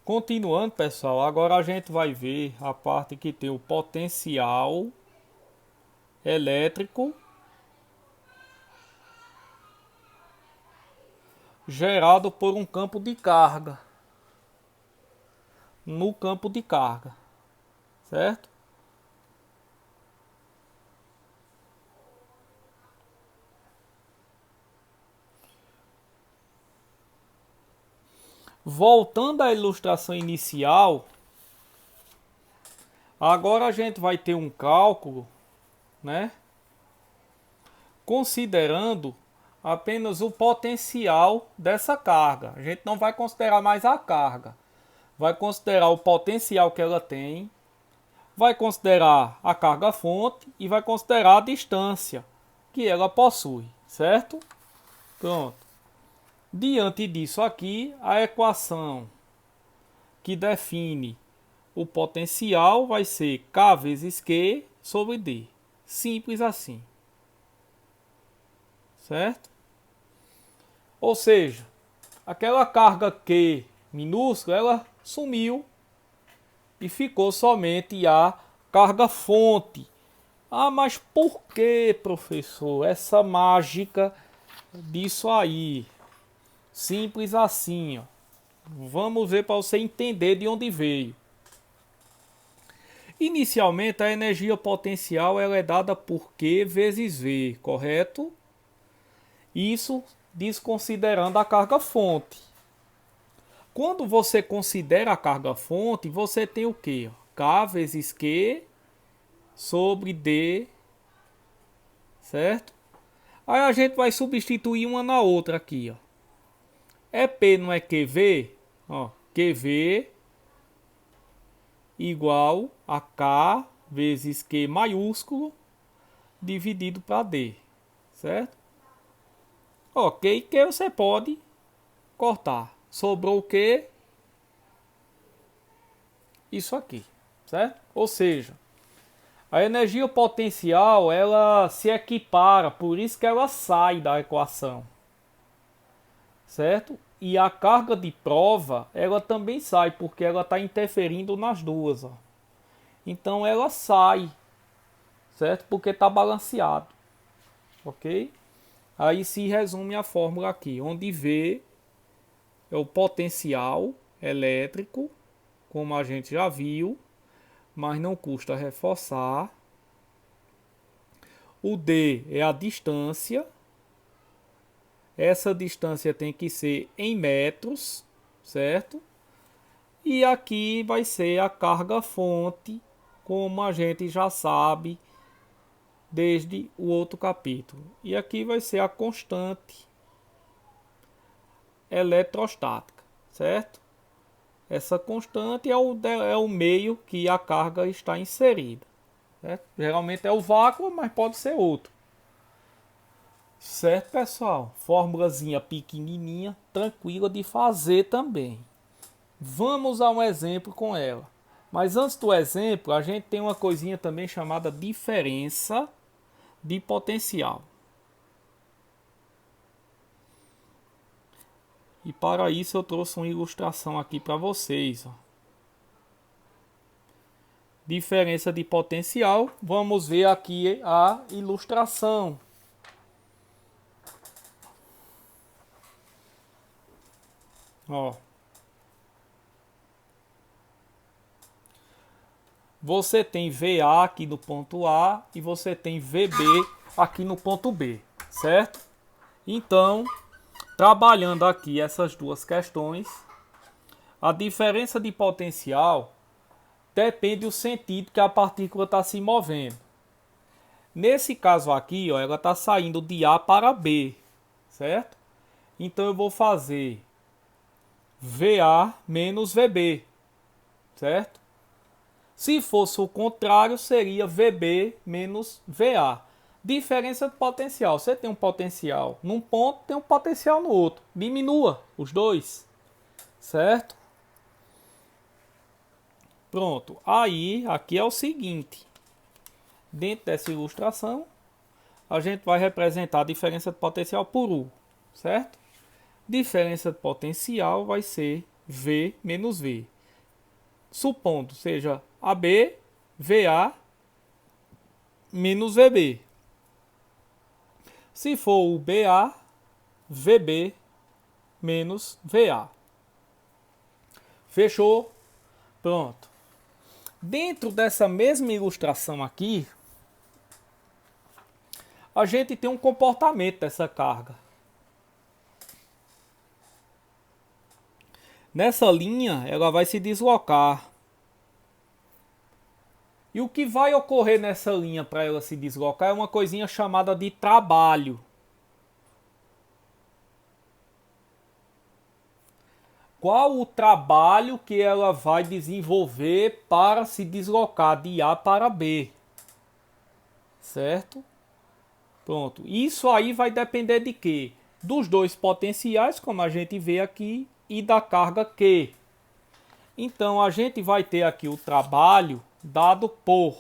Continuando, pessoal, agora a gente vai ver a parte que tem o potencial elétrico gerado por um campo de carga, no campo de carga, certo? Voltando à ilustração inicial, agora a gente vai ter um cálculo, né? Considerando apenas o potencial dessa carga. A gente não vai considerar mais a carga. Vai considerar o potencial que ela tem, vai considerar a carga fonte e vai considerar a distância que ela possui, certo? Pronto. Diante disso aqui, a equação que define o potencial vai ser K vezes Q sobre D. Simples assim. Certo? Ou seja, aquela carga Q minúscula, ela sumiu e ficou somente a carga fonte. Ah, mas por que, professor, essa mágica disso aí? Simples assim, ó. Vamos ver para você entender de onde veio. Inicialmente, a energia potencial ela é dada por Q vezes V, correto? Isso desconsiderando a carga fonte. Quando você considera a carga fonte, você tem o quê? K vezes Q sobre D, certo? Aí a gente vai substituir uma na outra aqui, ó. É P, não é QV? Ó, QV igual a K vezes Q maiúsculo dividido para D, certo? Ok, que você pode cortar. Sobrou o que? Isso aqui, certo? Ou seja, a energia potencial ela se equipara, por isso que ela sai da equação, certo? E a carga de prova ela também sai, porque ela está interferindo nas duas, ó. Então ela sai, certo? Porque está balanceado, ok? Aí se resume a fórmula aqui, onde V é o potencial elétrico, como a gente já viu, mas não custa reforçar. O D é a distância. Essa distância tem que ser em metros, certo? E aqui vai ser a carga fonte, como a gente já sabe desde o outro capítulo. E aqui vai ser a constante eletrostática, certo? Essa constante é o meio que a carga está inserida. Certo? Geralmente é o vácuo, mas pode ser outro. Certo, pessoal? Formulazinha pequenininha, tranquila de fazer também. Vamos a um exemplo com ela. Mas antes do exemplo, a gente tem uma coisinha também chamada diferença de potencial. E para isso eu trouxe uma ilustração aqui para vocês. Ó. Diferença de potencial. Vamos ver aqui a ilustração. Ó. Você tem VA aqui no ponto A e você tem VB aqui no ponto B, certo? Então, trabalhando aqui essas duas questões, a diferença de potencial depende do sentido que a partícula está se movendo. Nesse caso aqui, ó, ela está saindo de A para B, certo? Então eu vou fazer VA menos VB, certo? Se fosse o contrário, seria VB menos VA. Diferença de potencial. Você tem um potencial num ponto, tem um potencial no outro. Diminua os dois, certo? Pronto. Aí, aqui é o seguinte. Dentro dessa ilustração, a gente vai representar a diferença de potencial por U, certo? Diferença de potencial vai ser V menos V. supondo seja AB, VA menos VB. Se for o BA, VB menos VA. Fechou? Pronto. Dentro dessa mesma ilustração aqui, a gente tem um comportamento dessa carga. Nessa linha, ela vai se deslocar. E o que vai ocorrer nessa linha para ela se deslocar é uma coisinha chamada de trabalho. Qual o trabalho que ela vai desenvolver para se deslocar de A para B? Certo? Pronto. Isso aí vai depender de quê? Dos dois potenciais, como a gente vê aqui, e da carga Q. Então, a gente vai ter aqui o trabalho dado por...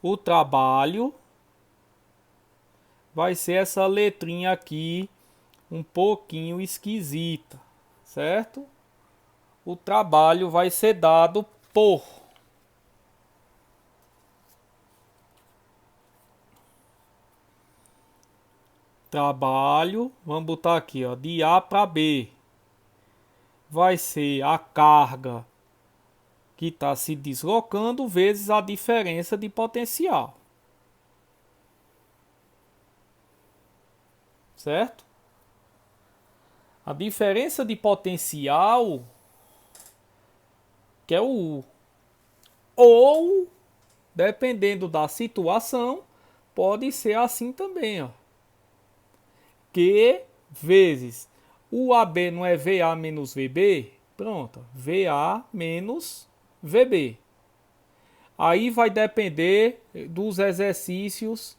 O trabalho vai ser essa letrinha aqui, um pouquinho esquisita, certo? O trabalho vai ser dado por... Trabalho, vamos botar aqui, ó, de A para B. Vai ser a carga que está se deslocando vezes a diferença de potencial. Certo? A diferença de potencial, que é o U. Ou, dependendo da situação, pode ser assim também, ó. Q vezes o AB não é VA menos VB? Pronto, VA menos VB. Aí vai depender dos exercícios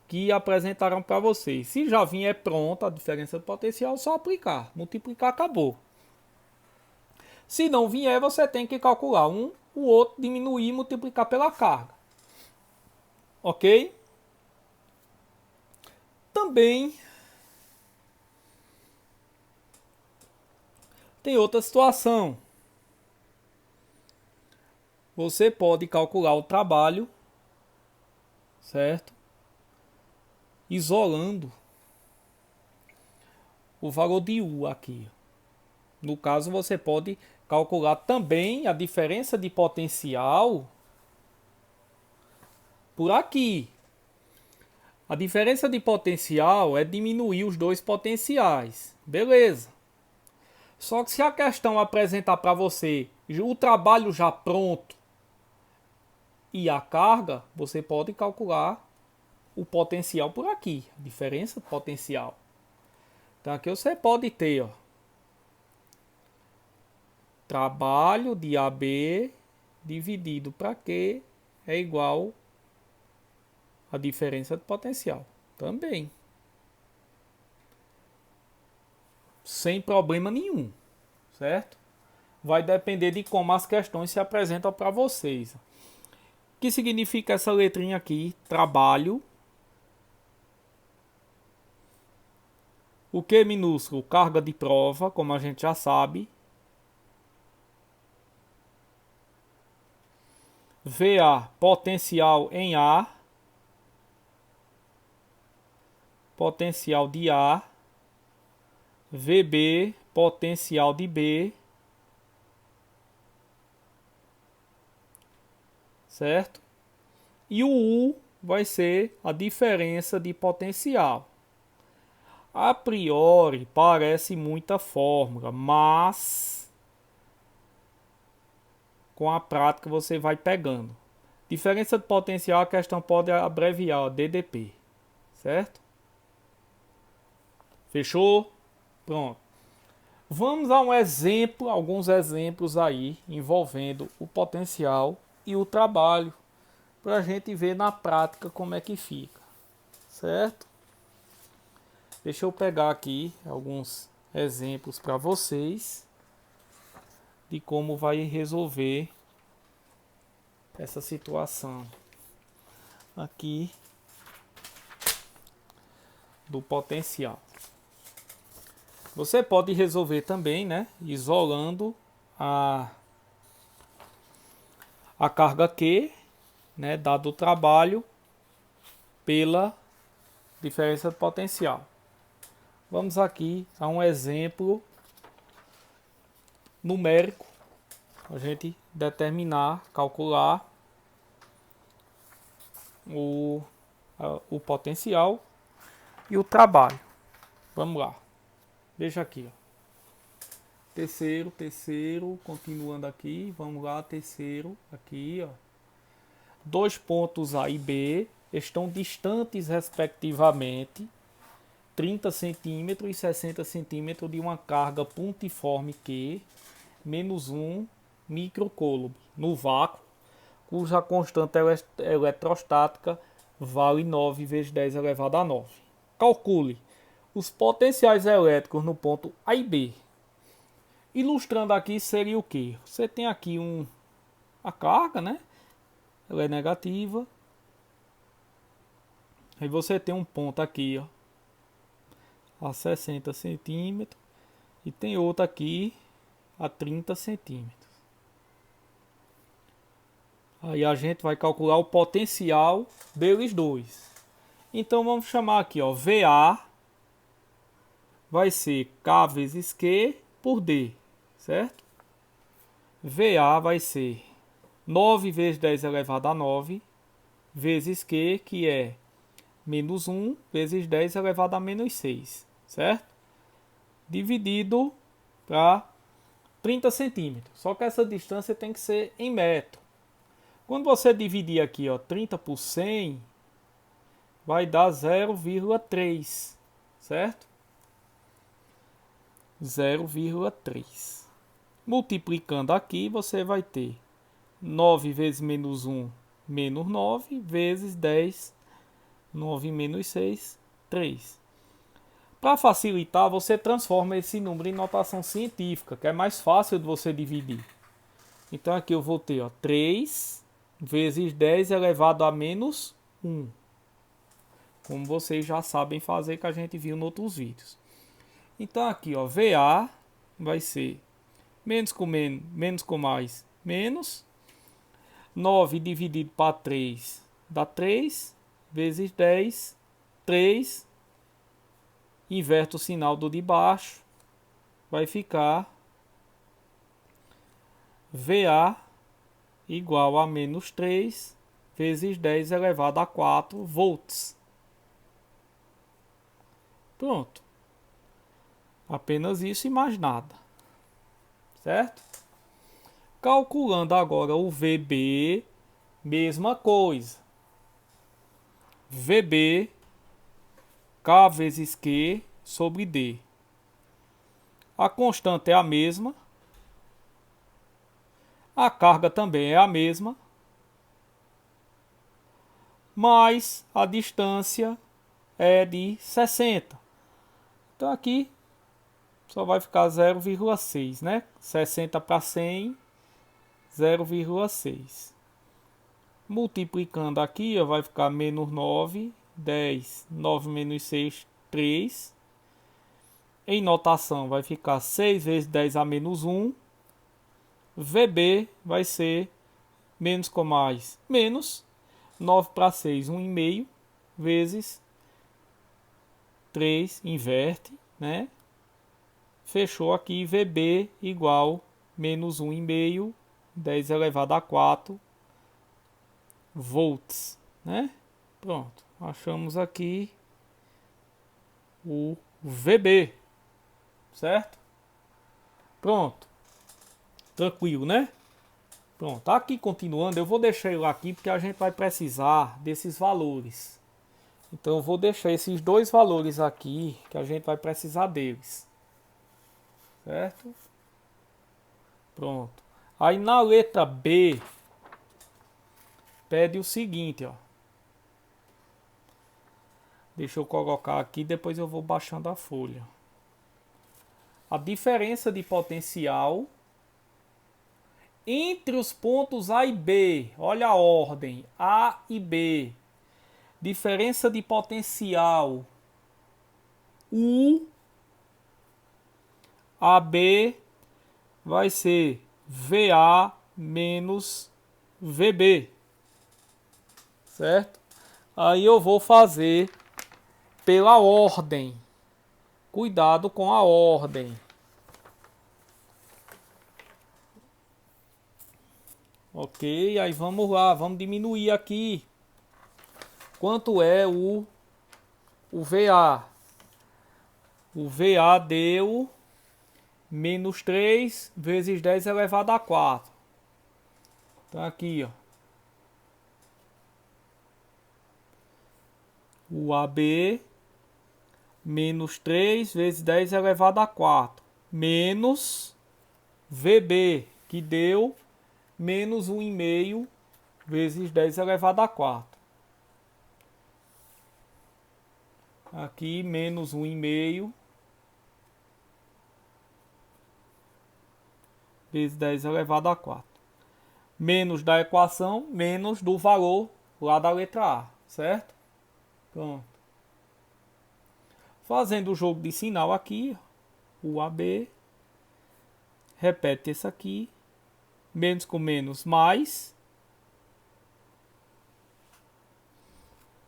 que apresentaram para vocês. Se já vier pronta a diferença de potencial, só aplicar, multiplicar, acabou. Se não vier, você tem que calcular um, o outro, diminuir e multiplicar pela carga. Ok? Também tem outra situação. Você pode calcular o trabalho, certo? Isolando o valor de U aqui. No caso, você pode calcular também a diferença de potencial por aqui. A diferença de potencial é diminuir os dois potenciais. Beleza. Só que se a questão apresentar para você o trabalho já pronto e a carga, você pode calcular o potencial por aqui, a diferença de potencial. Então aqui você pode ter, ó, trabalho de AB dividido para Q é igual a diferença de potencial. Também. Sem problema nenhum, certo? Vai depender de como as questões se apresentam para vocês. O que significa essa letrinha aqui? Trabalho. O Q minúsculo, carga de prova, como a gente já sabe. VA, potencial em A. Potencial de A. VB, potencial de B. Certo? E o U vai ser a diferença de potencial. A priori parece muita fórmula, mas com a prática você vai pegando. Diferença de potencial, a questão pode abreviar, ó, DDP. Certo? Fechou? Pronto. Vamos a um exemplo, alguns exemplos aí envolvendo o potencial e o trabalho, para a gente ver na prática como é que fica, certo? Deixa eu pegar aqui alguns exemplos para vocês de como vai resolver essa situação aqui do potencial. Você pode resolver também, né, isolando a carga Q, né, dado o trabalho, pela diferença de potencial. Vamos aqui a um exemplo numérico, a gente determinar, calcular o potencial e o trabalho. Vamos lá. Veja aqui, ó. Terceiro, continuando aqui, vamos lá, terceiro, aqui, ó. Dois pontos A e B estão distantes, respectivamente, 30 centímetros e 60 centímetros de uma carga pontiforme Q, menos 1 microcoulomb, no vácuo, cuja constante eletrostática vale 9 vezes 10 elevado a 9. Calcule os potenciais elétricos no ponto A e B. Ilustrando aqui seria o que? Você tem aqui a carga, né? Ela é negativa. Aí você tem um ponto aqui, ó, a 60 centímetros. E tem outro aqui a 30 centímetros. Aí a gente vai calcular o potencial deles dois. Então vamos chamar aqui, ó, VA vai ser K vezes Q por D, certo? VA vai ser 9 vezes 10 elevado a 9 vezes Q, que é menos 1 vezes 10 elevado a menos 6, certo? Dividido para 30 centímetros. Só que essa distância tem que ser em metro. Quando você dividir aqui, ó, 30 por 100, vai dar 0,3, certo? 0,3. Multiplicando aqui, você vai ter 9 vezes menos 1, menos 9, vezes 10, 9 menos 6, 3. Para facilitar, você transforma esse número em notação científica, que é mais fácil de você dividir. Então aqui eu vou ter, ó, 3 vezes 10 elevado a menos 1. Como vocês já sabem fazer, que a gente viu em outros vídeos. Então aqui, ó, VA vai ser menos com mais, menos. 9 dividido para 3 dá 3, vezes 10, 3. Inverte o sinal do de baixo, vai ficar VA igual a menos 3 vezes 10 elevado a 4 volts. Pronto. Apenas isso e mais nada. Certo? Calculando agora o VB, mesma coisa. VB, K vezes Q sobre D. A constante é a mesma. A carga também é a mesma. Mas a distância é de 60. Então aqui só vai ficar 0,6, né? 60 para 100, 0,6. Multiplicando aqui, ó, vai ficar menos 9, 10, 9 menos 6, 3. Em notação vai ficar 6 vezes 10 a menos 1. VB vai ser menos com mais, menos 9 para 6, 1,5, vezes 3, inverte, né? Fechou aqui, VB igual menos 1,5, 10 elevado a 4 volts, né? Pronto, achamos aqui o VB, certo? Pronto, tranquilo, né? Pronto, aqui continuando, eu vou deixar ele aqui porque a gente vai precisar desses valores. Então eu vou deixar esses dois valores aqui que a gente vai precisar deles. Certo? Pronto. Aí na letra B pede o seguinte, ó. Deixa eu colocar aqui, depois eu vou baixando a folha. A diferença de potencial entre os pontos A e B. Olha a ordem, A e B. Diferença de potencial U. AB vai ser VA menos VB, certo? Aí eu vou fazer pela ordem. Cuidado com a ordem. Ok, aí vamos lá, vamos diminuir aqui. Quanto é o VA? O VA deu menos 3 vezes 10 elevado a 4. Então aqui, ó. O AB menos 3 vezes 10 elevado a 4. Menos VB, que deu menos 1,5 vezes 10 elevado a 4. Aqui, menos 1,5 vezes 10 elevado a 4. Menos da equação, menos do valor lá da letra A, certo? Pronto. Fazendo o jogo de sinal aqui, o AB, repete esse aqui, menos com menos, mais.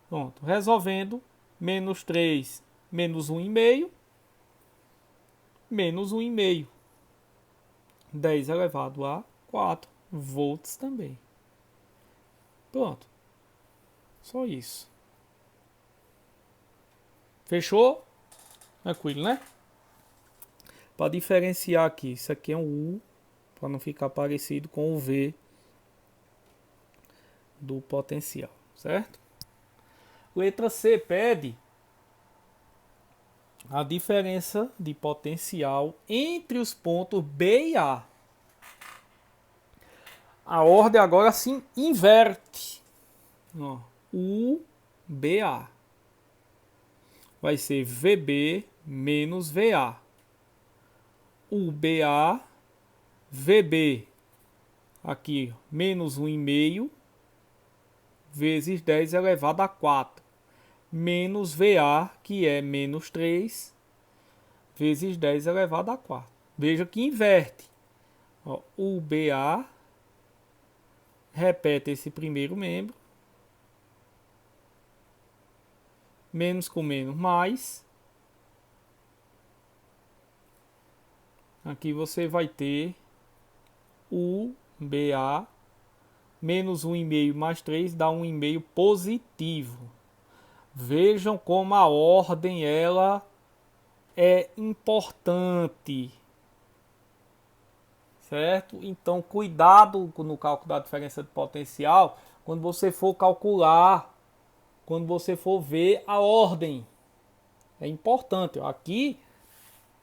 Pronto, resolvendo, menos 3, menos 1,5, menos 1,5. 10 elevado a 4 volts também. Pronto. Só isso. Fechou? Tranquilo, né? Para diferenciar aqui, isso aqui é um U, para não ficar parecido com o V do potencial, certo? Letra C pede a diferença de potencial entre os pontos B e A. A ordem agora se inverte. Ó, UBA vai ser VB menos VA. UBA, VB, aqui menos 1,5 vezes 10 elevado a 4. Menos VA, que é menos 3 vezes 10 elevado a 4. Veja que inverte. Ó, UBA, repete esse primeiro membro. Menos com menos, mais. Aqui você vai ter UBA menos 1,5 mais 3 dá 1,5 positivo. Vejam como a ordem ela é importante, certo? Então cuidado no cálculo da diferença de potencial quando você for calcular, quando você for ver a ordem. É importante. Aqui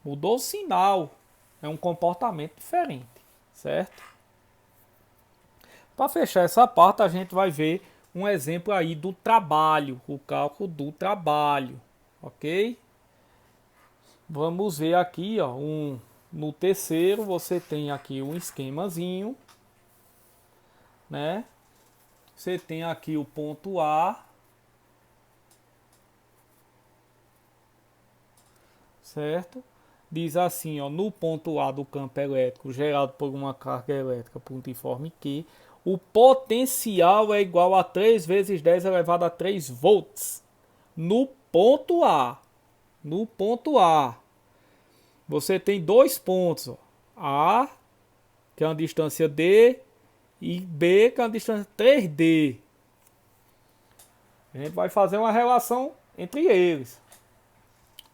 mudou o sinal, é um comportamento diferente, certo? Para fechar essa parte, a gente vai ver um exemplo aí do trabalho, o cálculo do trabalho, ok? Vamos ver aqui, ó, no terceiro você tem aqui um esquemazinho, né? Você tem aqui o ponto A, certo? Diz assim, ó, no ponto A do campo elétrico gerado por uma carga elétrica pontiforme Q, o potencial é igual a 3 vezes 10 elevado a 3 volts. No ponto A. No ponto A. Você tem dois pontos. Ó. A, que é uma distância D, e B, que é uma distância 3D. A gente vai fazer uma relação entre eles.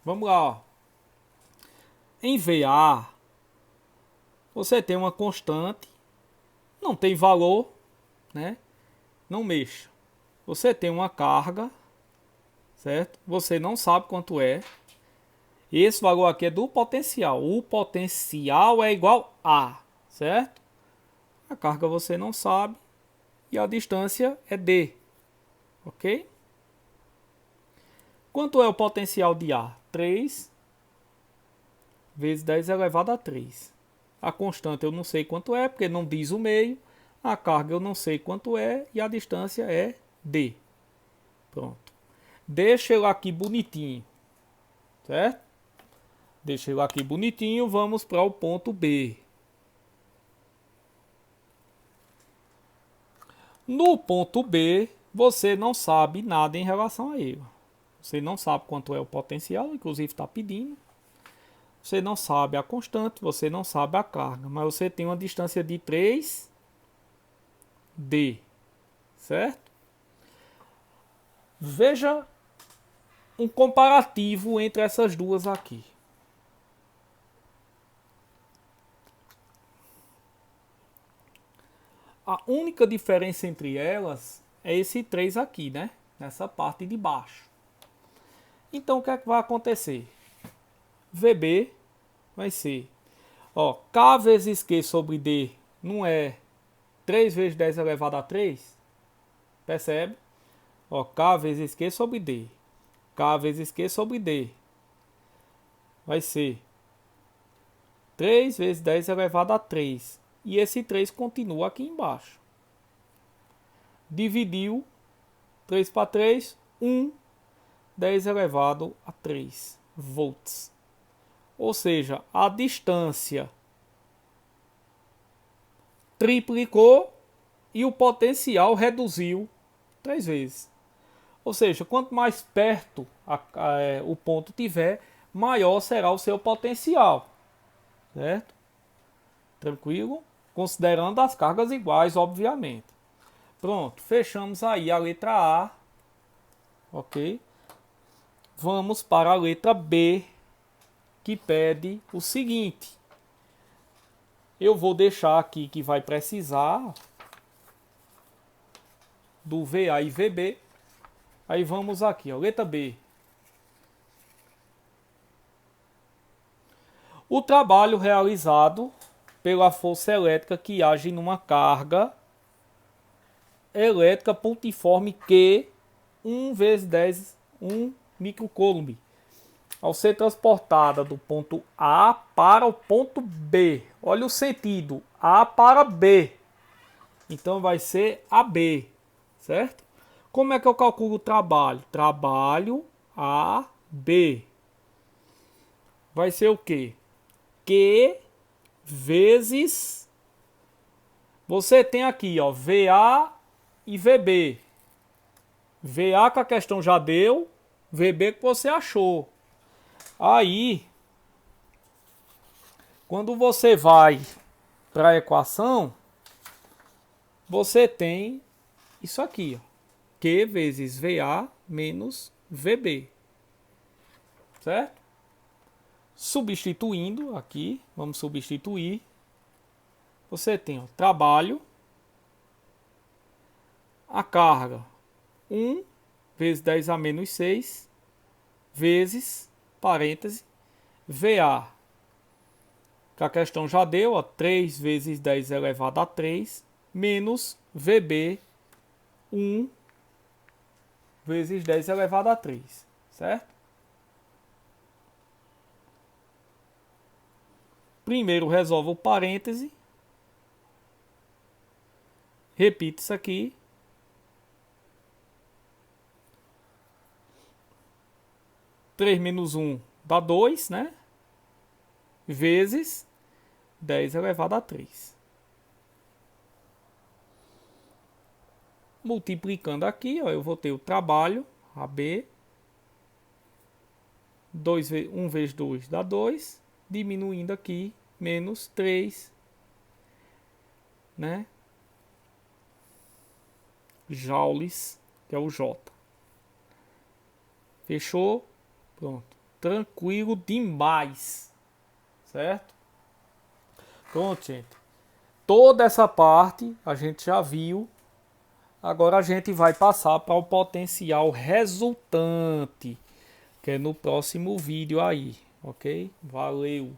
Vamos lá. Ó. Em VA, você tem uma constante. Não tem valor, né? Não mexa. Você tem uma carga, certo? Você não sabe quanto é. Esse valor aqui é do potencial. O potencial é igual a, certo? A carga você não sabe e a distância é D, ok? Quanto é o potencial de A? 3 vezes 10 elevado a 3. A constante eu não sei quanto é, porque não diz o meio. A carga eu não sei quanto é e a distância é D. Pronto. Deixa eu aqui bonitinho, certo? Deixa eu aqui bonitinho, vamos para o ponto B. No ponto B, você não sabe nada em relação a ele. Você não sabe quanto é o potencial, inclusive está pedindo. Você não sabe a constante, você não sabe a carga, mas você tem uma distância de 3D, certo? Veja um comparativo entre essas duas aqui. A única diferença entre elas é esse 3 aqui, né? Nessa parte de baixo. Então o que é que vai acontecer? VB vai ser, ó, K vezes Q sobre D não é 3 vezes 10 elevado a 3? Percebe? Ó, K vezes Q sobre D. K vezes Q sobre D vai ser 3 vezes 10 elevado a 3. E esse 3 continua aqui embaixo. Dividiu 3 para 3, 1, 10 elevado a 3 volts. Ou seja, a distância triplicou e o potencial reduziu 3 vezes. Ou seja, quanto mais perto o ponto tiver, maior será o seu potencial. Certo? Tranquilo? Considerando as cargas iguais, obviamente. Pronto, fechamos aí a letra A. Ok? Vamos para a letra B, que pede o seguinte. Eu vou deixar aqui que vai precisar do VA e VB. Aí vamos aqui, ó, letra B. O trabalho realizado pela força elétrica que age numa carga elétrica pontiforme Q 1 vezes 10, 1 microcoulomb, ao ser transportada do ponto A para o ponto B. Olha o sentido, A para B. Então vai ser AB, certo? Como é que eu calculo o trabalho? Trabalho AB. Vai ser o quê? Q vezes... Você tem aqui, ó, VA e VB. VA que a questão já deu, VB que você achou. Aí, quando você vai para a equação, você tem isso aqui, ó. Q vezes VA menos VB. Certo? Substituindo aqui, vamos substituir. Você tem, ó, trabalho, a carga 1 vezes 10 a menos 6 vezes, parêntese, VA, que a questão já deu, ó, 3 vezes 10 elevado a 3, menos VB, 1 vezes 10 elevado a 3, certo? Primeiro resolve o parêntese. Repita isso aqui. Três menos 1 dá 2, né? Vezes 10 elevado a 3. Multiplicando aqui, ó, eu vou ter o trabalho, AB. 1 vezes 2 dá 2. Diminuindo aqui, menos 3. Né? Joules, que é o J. Fechou? Pronto. Tranquilo demais. Certo? Pronto, gente. Toda essa parte a gente já viu. Agora a gente vai passar para o potencial resultante, que é no próximo vídeo aí. Ok? Valeu!